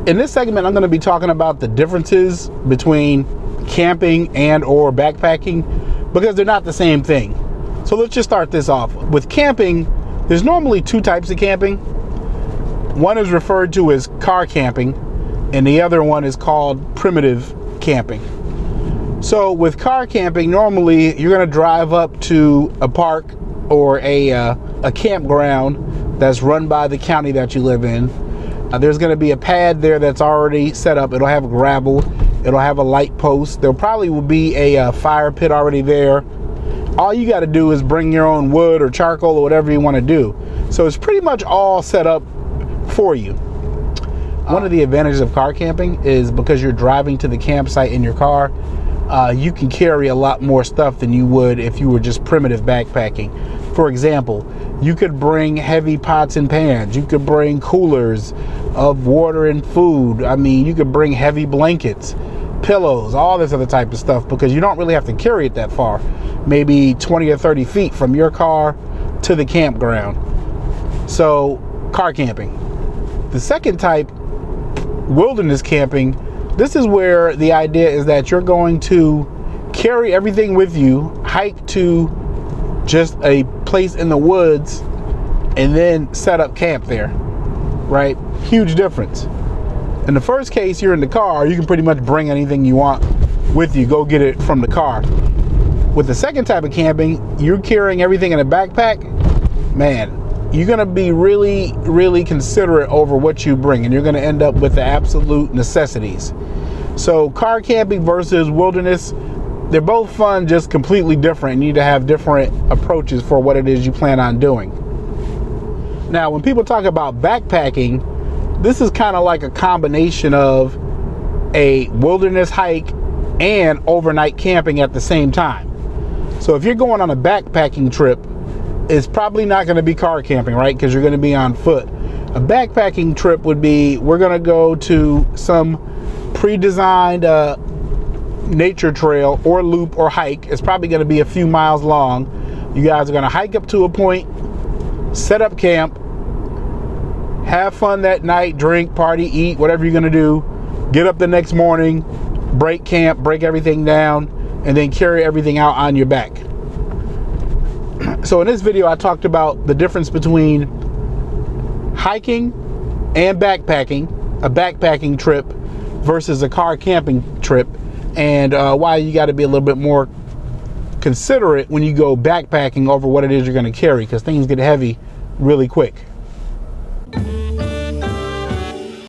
In this segment, I'm going to be talking about the differences between camping and or backpacking, because they're not the same thing. So let's just start this off. With camping, there's normally two types of camping. One is referred to as car camping, and the other one is called primitive camping. So with car camping, normally you're going to drive up to a park or a campground that's run by the county that you live in. There's going to be a pad there that's already set up. It'll have gravel. It'll have a light post. There probably will be a fire pit already there. All you got to do is bring your own wood or charcoal or whatever you want to do. So it's pretty much all set up for you. One of the advantages of car camping is because you're driving to the campsite in your car, you can carry a lot more stuff than you would if you were just primitive backpacking. For example, you could bring heavy pots and pans. You could bring coolers of water and food. I mean, you could bring heavy blankets, pillows, all this other type of stuff, because you don't really have to carry it that far. Maybe 20 or 30 feet from your car to the campground. So, car camping. The second type, wilderness camping, this is where the idea is that you're going to carry everything with you, hike to just a place in the woods, and then set up camp there, right? Huge difference. In the first case, you're in the car, you can pretty much bring anything you want with you, go get it from the car. With the second type of camping, you're carrying everything in a backpack. Man, you're gonna be really, really considerate over what you bring, and you're gonna end up with the absolute necessities. So car camping versus wilderness, they're both fun, just completely different. You need to have different approaches for what it is you plan on doing. Now, when people talk about backpacking, this is kind of like a combination of a wilderness hike and overnight camping at the same time. So if you're going on a backpacking trip, it's probably not going to be car camping, right? Because you're going to be on foot. A backpacking trip would be, we're going to go to some pre-designed nature trail or loop or hike. It's probably going to be a few miles long. You guys are going to hike up to a point, set up camp, have fun that night, drink, party, eat, whatever you're going to do. Get up the next morning, break camp, break everything down, and then carry everything out on your back. So in this video, I talked about the difference between hiking and backpacking, a backpacking trip versus a car camping trip, and why you got to be a little bit more considerate when you go backpacking over what it is you're going to carry, because things get heavy really quick.